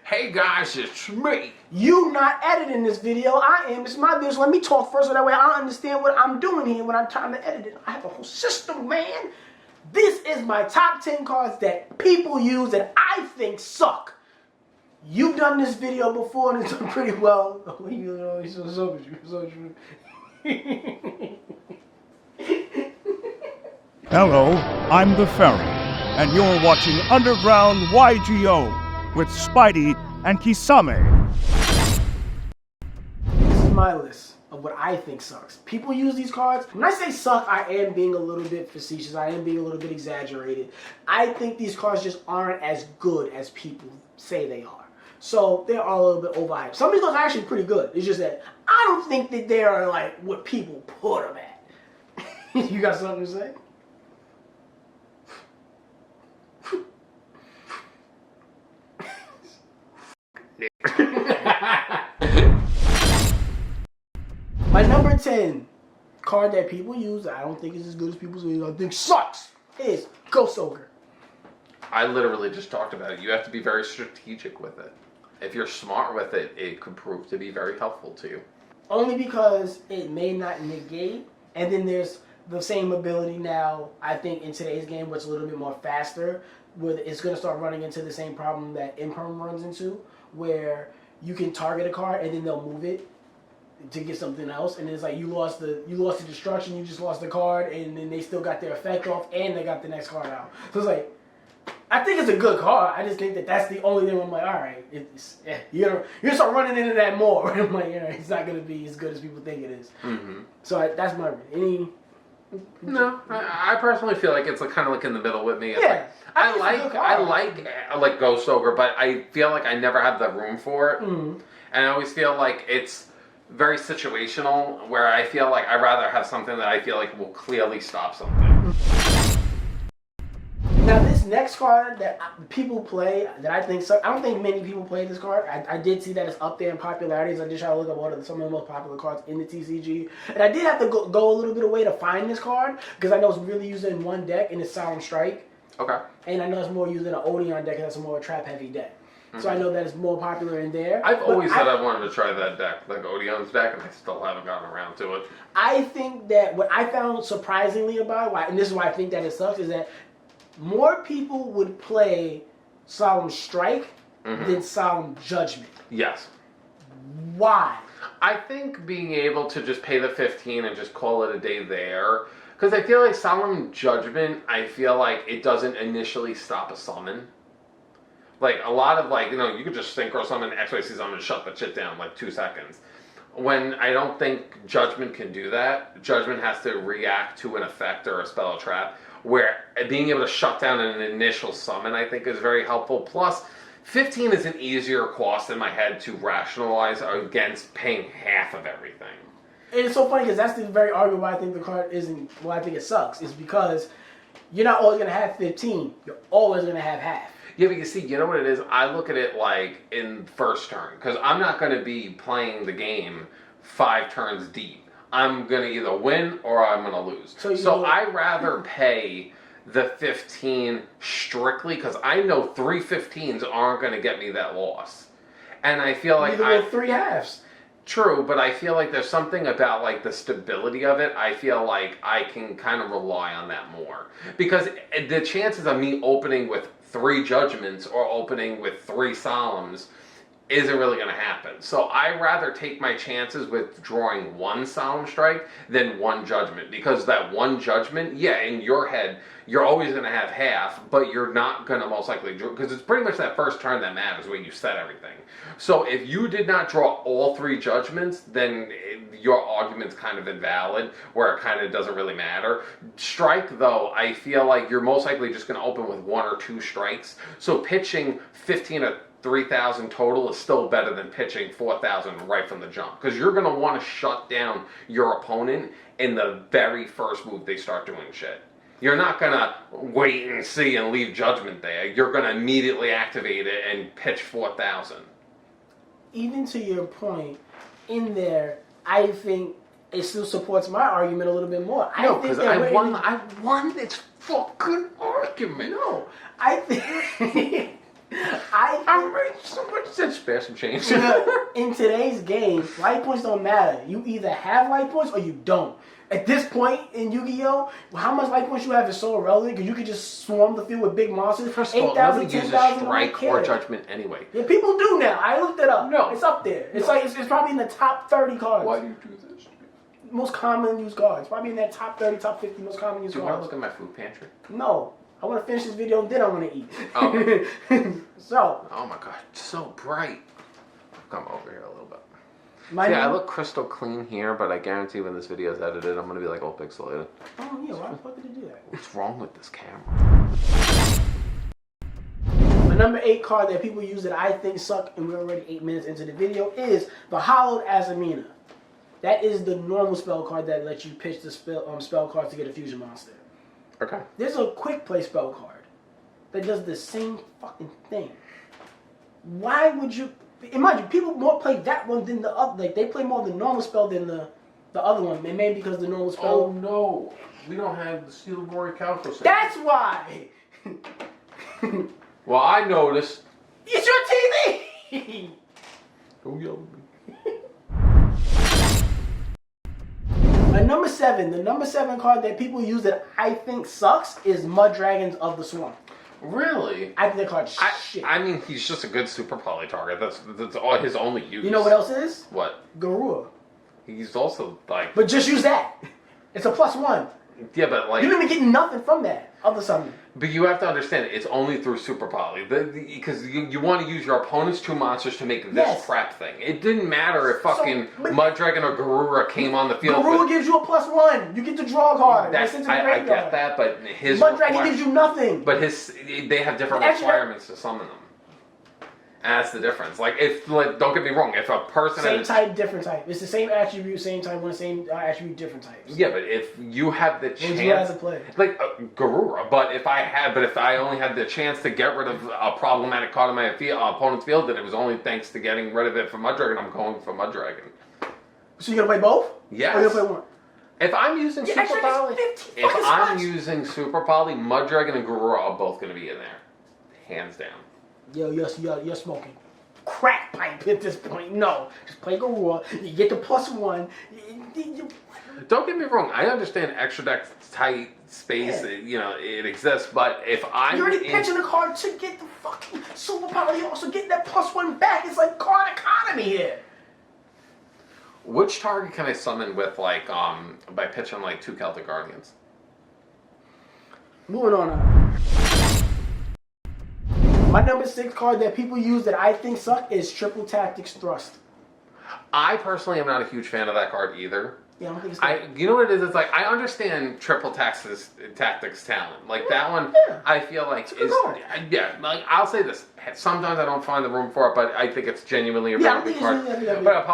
Hey guys, it's me. You not editing this video. I am. It's my video. So let me talk first so that way I understand what I'm doing here when I'm trying to edit it. I have a whole system, man. This is my top 10 cards that people use that I think suck. You've done this video before and it's done pretty well. Hello, I'm the Ferry, and you're watching Underground Yugioh with Spidey and Kisame. This is my list of what I think sucks. People use these cards. When I say suck, I am being a little bit facetious. I am being a little bit exaggerated. I think these cards just aren't as good as people say they are. So they're all a little bit overhyped. Some of these cards are actually pretty good. It's just that I don't think that they are like what people put them at. You got something to say? My number 10 card that people use, I don't think is as good as people say, I think sucks, is Ghost Ogre. I literally just talked about it. You have to be very strategic with it. If you're smart with it, it could prove to be very helpful to you. Only because it may not negate, and then there's the same ability now, I think, in today's game, what's a little bit more faster, where it's going to start running into the same problem that Imperm runs into, where you can target a card and then they'll move it to get something else, and it's like you lost the destruction, you just lost the card, and then they still got their effect off, and they got the next card out. So it's like, I think it's a good card. I just think that that's the only thing where I'm like, all right, you're gonna start running into that more. I'm like, it's not gonna be as good as people think it is. Mm-hmm. So that's my No, I personally feel like it's kind of like in the middle with me. It's yeah, like, I like Ghost Ogre, but I feel like I never have the room for it, and I always feel like it's very situational, where I feel like I'd rather have something that I feel like will clearly stop something. Now this next card that people play, that I think I don't think many people play this card. I did see that it's up there in popularity, so I did try to look up some of the most popular cards in the TCG. And I did have to go a little bit away to find this card, because I know it's really used in one deck, and it's Solemn Strike. Okay. And I know it's more used in an Odeon deck, and that's a more trap-heavy deck. So I know that it's more popular in there. I've always said I wanted to try that deck, like Odeon's deck, and I still haven't gotten around to it. I think that what I found surprisingly about it, and this is why I think that it sucks, is that more people would play Solemn Strike than Solemn Judgment. Yes. Why? I think being able to just pay the 15 and just call it a day there, because I feel like Solemn Judgment, I feel like it doesn't initially stop a summon. Like, a lot of, like, you could just synchro summon XYZ summon and shut that shit down, like, 2 seconds. When I don't think Judgment can do that, Judgment has to react to an effect or a spell or trap, where being able to shut down an initial summon, I think, is very helpful. Plus, 15 is an easier cost in my head to rationalize against paying half of everything. And it's so funny, because that's the very argument why I think the card isn't, why I think it sucks, is because you're not always going to have 15, you're always going to have half. Yeah, but you see, you know what it is? I look at it like in first turn, because I'm not going to be playing the game 5 turns deep. I'm going to either win or I'm going to lose. So I'd rather pay the 15 strictly, because I know 3 15s aren't going to get me that loss. And I feel like Either with 3 halves. True, but I feel like there's something about like the stability of it. I feel like I can kind of rely on that more, because the chances of me opening with 3 Judgments or opening with 3 Solemns isn't really going to happen. So I'd rather take my chances with drawing 1 Solemn Strike than 1 Judgment, because that 1 Judgment, yeah, in your head, you're always going to have half, but you're not going to most likely draw, because it's pretty much that first turn that matters when you set everything. So if you did not draw all 3 Judgments, then your argument's kind of invalid, where it kind of doesn't really matter. Strike, though, I feel like you're most likely just going to open with 1 or 2 strikes. So pitching 15 or 3,000 total is still better than pitching 4,000 right from the jump, because you're going to want to shut down your opponent in the very first move they start doing shit. You're not going to wait and see and leave Judgment there. You're going to immediately activate it and pitch 4,000. Even to your point, in there, I think it still supports my argument a little bit more. No, because I won this fucking argument. No, I think I'm ready so much to spare some change. In today's game, life points don't matter. You either have life points or you don't. At this point in Yu-Gi-Oh, how much life points you have is so irrelevant because you can just swarm the field with big monsters. First of all, nobody uses strike or judgment anyway. Yeah, people do now. I looked it up. No. It's up there. It's like it's probably in the top 30 cards. Why do you do this? Most common used cards. Probably in that top 30, top 50 most common used Do you want cards. to look at my food pantry? No. I want to finish this video and then I want to eat. Oh. So. Oh my god, it's so bright. Come over here a little bit. I look crystal clean here, but I guarantee when this video is edited, I'm going to be like all pixelated. Oh yeah, why the fuck did it do that? What's wrong with this camera? My number 8 card that people use that I think suck, and we're already 8 minutes into the video, is the Hollowed Aamina. That is the normal spell card that lets you pitch the spell cards to get a fusion monster. Okay. There's a quick play spell card that does the same fucking thing. Why would you... Imagine, people more play that one than the other. Like, they play more the normal spell than the other one. And maybe because the normal spell... Oh no, we don't have the Steel Warrior Calco set. That's why! Well, I noticed. It's your TV! Don't yell at me. My number 7, the number 7 card that people use that I think sucks is Mud Dragons of the Swamp. Really? I think that card's shit. I mean, he's just a good super poly target. That's all his only use. You know what else it is? What? Garua. He's also like. But just use that. It's a +1. Yeah, but like. You don't even get nothing from that other something. But you have to understand, it's only through Super Poly. Because you want to use your opponent's 2 monsters to make this crap thing. It didn't matter if fucking Mud Dragon or Garura came on the field. Garura gives you a +1. You get to draw a card. I get that, but his... Mud Dragon gives you nothing. But they have different requirements to summon them. And that's the difference. Like, don't get me wrong, if a person... Same type, different type. It's the same attribute, same type, same attribute, different types. Yeah, but if you have the chance... Would you rather play? Like, Garura, but if I only had the chance to get rid of a problematic card in my opponent's field, then it was only thanks to getting rid of it for Mud Dragon, I'm going for Mud Dragon. So you're going to play both? Yes. Or you're going to play one? If I'm using Super Poly... Super Poly, Mud Dragon and Garura are both going to be in there. Hands down. Yo, you're smoking crack pipe at this point. No, just play Garura. You get the +1. Don't get me wrong. I understand extra deck tight space. Yeah. It exists. But if I'm you're already pitching a card to get the fucking super power, you also get that +1 back. It's like card economy here. Which target can I summon with by pitching 2 Celtic Guardians? Moving on. My number 6 card that people use that I think suck is Triple Tactics Thrust. I personally am not a huge fan of that card either. Yeah, I don't think it's good. You know what it is? It's like, I understand Triple Tactics talent. Like, that one, I feel like is... Yeah, like, I'll say this. Sometimes I don't find the room for it, but I think it's genuinely a very good card. But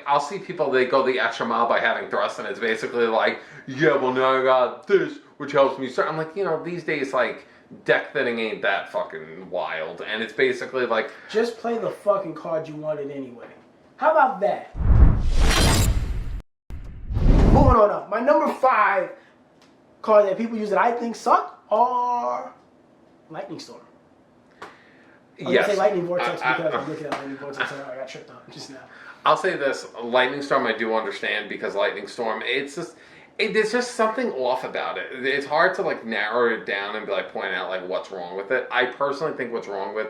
I'll see people, they go the extra mile by having Thrust, and it's basically like, yeah, well, now I got this, which helps me start. I'm like, these days, deck thinning ain't that fucking wild, and it's basically like... Just play the fucking card you wanted anyway. How about that? Moving on up. My number 5 card that people use that I think suck are Lightning Storm. I was going to say Lightning Vortex because I'm looking at Lightning Vortex and I got tripped up just now. I'll say this. Lightning Storm I do understand because Lightning Storm, it's just... there's just something off about it. It's hard to narrow it down and point out what's wrong with it. I personally think what's wrong with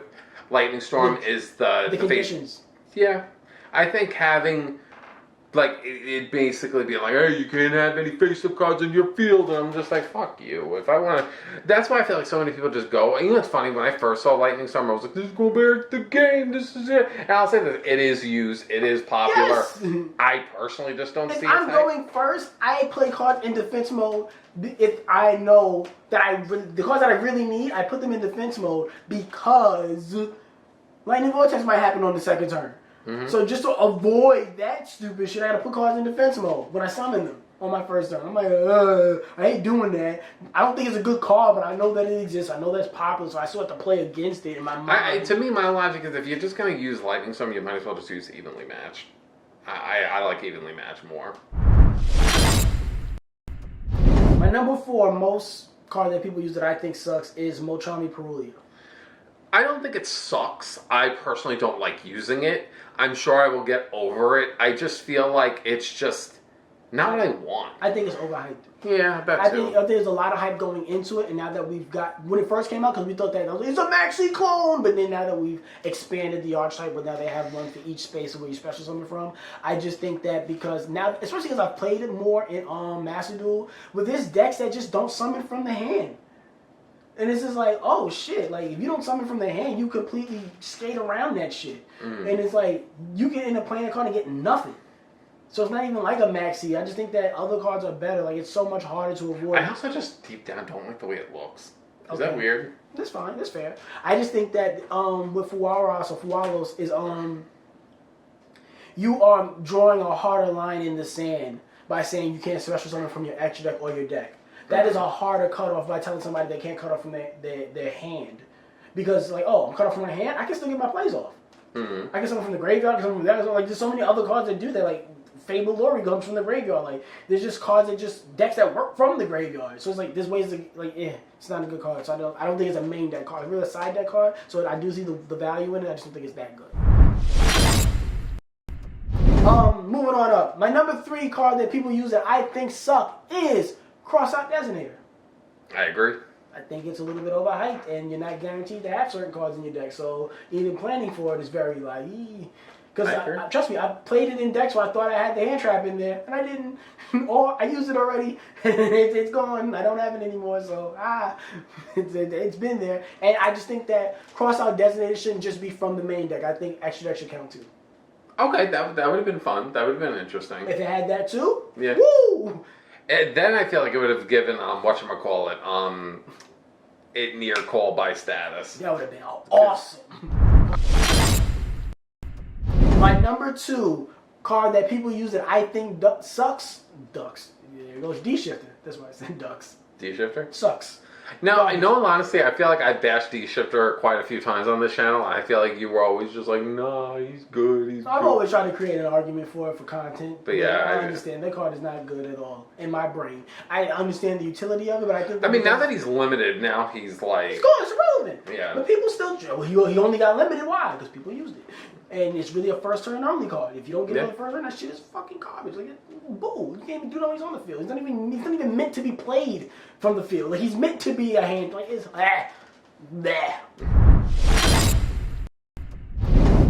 Lightning Storm is the conditions. Yeah, I think having it basically be like, hey, you can't have any face-up cards in your field, and I'm just like, fuck you. If I want to, that's why I feel like so many people just go. It's funny, when I first saw Lightning Storm, I was like, this is going back to the game. This is it. And I'll say this: it is used, it is popular. Yes. I personally just don't see it. I'm going first. I play cards in defense mode if I know that the cards that I really need, I put them in defense mode because Lightning Vortex might happen on the second turn. Mm-hmm. So just to avoid that stupid shit, I gotta put cards in defense mode when I summon them on my first turn. I'm like, I hate doing that. I don't think it's a good card, but I know that it exists. I know that's popular, so I still have to play against it in my mind. To me, my logic is if you're just gonna use Lightning Storm, you might as well just use Evenly Matched. I like Evenly Matched more. My number 4 most card that people use that I think sucks is Mochami Perulia. I don't think it sucks. I personally don't like using it. I'm sure I will get over it. I just feel like it's just not what I want. I think it's overhyped. Yeah, that I too. think there's a lot of hype going into it, and now that we've got, when it first came out, because we thought that it's a maxi clone, but then now that we've expanded the archetype, where now they have one for each space of where you special summon from, I just think that because now, especially because I've played it more in Master Duel, with this decks that just don't summon from the hand. And it's just like, oh shit, like if you don't summon from the hand, you completely skate around that shit. And it's like, you can end up playing a card and get nothing. So it's not even like a maxi. I just think that other cards are better. Like, it's so much harder to avoid. I also just deep down don't like the way it looks. Is that weird? That's fine. That's fair. I just think that with Fuaros or Fualos is you are drawing a harder line in the sand by saying you can't special summon from your extra deck or your deck. That is a harder cutoff by telling somebody they can't cut off from their hand. Because, like, oh, I'm cut off from my hand, I can still get my plays off. I can summon from the graveyard, I can summon from that. Like, there's so many other cards that do that. Like, Fable Lori comes from the graveyard. Like, there's just cards that just, decks that work from the graveyard. So it's like, there's ways to, like, it's not a good card. So I don't think it's a main deck card. It's really a side deck card. So I do see the value in it. I just don't think it's that good. Moving on up. My number 3 card that people use that I think suck is Cross-Out Designator. I agree. I think it's a little bit overhyped, and you're not guaranteed to have certain cards in your deck. So even planning for it is very like, because trust me, I played it in decks where I thought I had the hand trap in there, and I didn't. Or I used it already, and it's gone. I don't have it anymore. So it's been there, and I just think that Cross-Out Designator shouldn't just be from the main deck. I think extra deck should count too. Okay, that would have been fun. That would have been interesting. If it had that too, yeah. Woo! And then I feel like it would have given whatchamacallit, it near call by status. That would have been awesome. My number 2 card that people use that I think sucks. Ducks. There goes D-Shifter. That's why I said ducks. D-Shifter? Sucks. Now, in all honesty, I feel like I bashed D-Shifter quite a few times on this channel. I feel like you were always just like, nah, he's good, I've always tried to create an argument for it for content. But yeah, I understand. That card is not good at all in my brain. I understand the utility of it, but I think... I mean, now that he's limited, now he's like... It's gone. It's irrelevant. Yeah. But people still... Well, he only got limited. Why? Because people used it. And it's really a first turn only card. If you don't get it on the first turn, that shit is fucking garbage. Like, boo. You can't even do that when he's on the field. He's not even meant to be played from the field. Like, he's meant to be a hand. Like, it's bleh.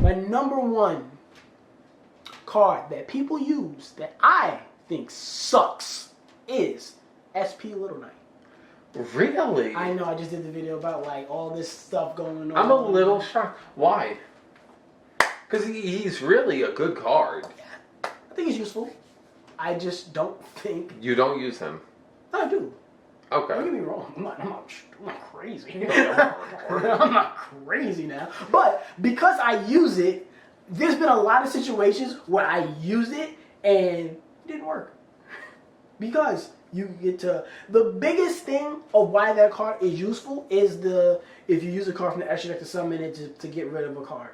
My number 1 card that people use that I think sucks is SP Little Knight. Really? I know. I just did the video about like all this stuff going on. I'm a little shocked. Why? Because he's really a good card. I think he's useful. I just don't think... You don't use him? No, I do. Okay. Don't get me wrong. I'm not crazy. I'm not crazy now. But because I use it, there's been a lot of situations where I use it and it didn't work. Because you get to... The biggest thing of why that card is useful is if you use a card from the extra deck to summon it to get rid of a card.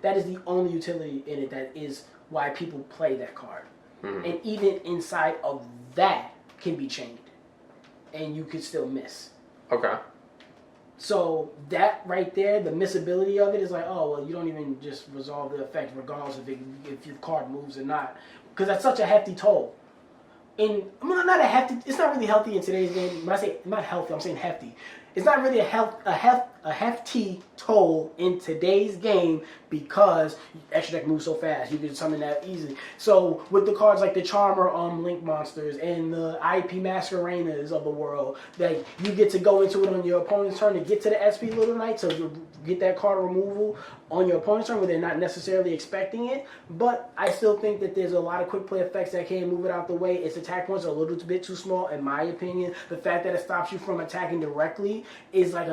That is the only utility in it. That is why people play that card. And even inside of that can be chained. And you could still miss. Okay. So that right there, the missability of it is like, oh, well, you don't even just resolve the effect regardless if your card moves or not. Because that's such a hefty toll. Not a hefty, it's not really healthy in today's game. When I say not healthy, I'm saying hefty. It's not really a hefty toll in today's game because extra deck moves so fast. You can summon that easily. So with the cards like the Charmer Link Monsters and the IP Masqueranas of the world, that you get to go into it on your opponent's turn to get to the SP Little Knight, so you get that card removal on your opponent's turn where they're not necessarily expecting it. But I still think that there's a lot of quick play effects that can move it out the way. Its attack points are a little bit too small, in my opinion. The fact that it stops you from attacking directly is like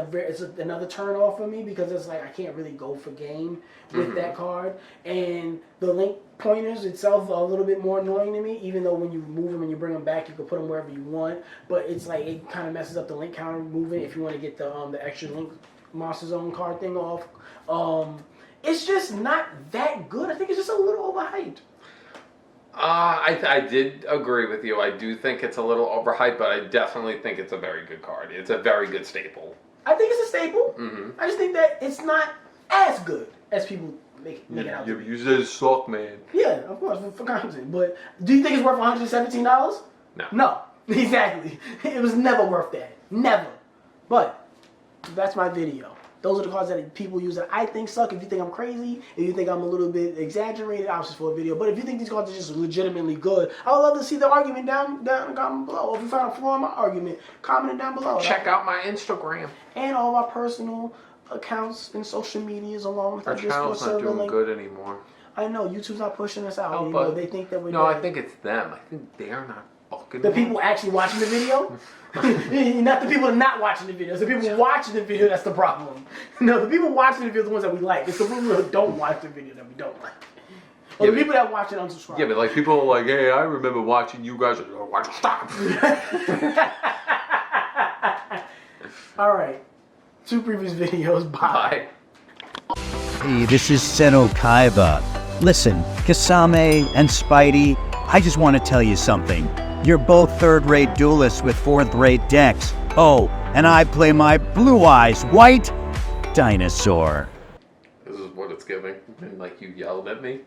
another turn off for me, because it's like I can't really go for game with that card. And the link pointers itself are a little bit more annoying to me, even though when you move them and you bring them back, you can put them wherever you want. But it's like it kind of messes up the link counter movement if you want to get the extra link Monster Zone card thing off. It's just not that good. I think it's just a little overhyped. I did agree with you. I do think it's a little overhyped, but I definitely think it's a very good card. It's a very good staple. I think it's a staple. Mm-hmm. I just think that it's not as good as people make it out to be. You said suck, man. Yeah, of course, for content. But do you think it's worth $117? No. No, exactly. It was never worth that. Never. But that's my video. Those are the cards that people use that I think suck. If you think I'm crazy, if you think I'm a little bit exaggerated, obviously for a video. But if you think these cards are just legitimately good, I would love to see the argument down in the comment below. Or if you found a flaw in my argument, comment it down below. Check out my Instagram. And all my personal accounts and social medias along with Our our Discord channel's not server doing link. good anymore. I know, YouTube's not pushing us out Oh, anymore. but- They think that we're No, I dead. think it's them. I think they're not fucking. The people actually watching the video? Not the people not watching the video. It's the people watching the video that's the problem. No, the people watching the video are the ones that we like. It's the people who don't watch the video that we don't like. Or Yeah, the people that watch it unsubscribe. Yeah, but like people are like, hey, I remember watching you guys. Stop. Alright. 2 previous videos. Bye. Bye. Hey, this is Seno Kaiba. Listen, Kisame and Spidey, I just want to tell you something. You're both third-rate duelists with fourth-rate decks. Oh, and I play my Blue Eyes White Dinosaur. This is what it's giving. And like you yelled at me.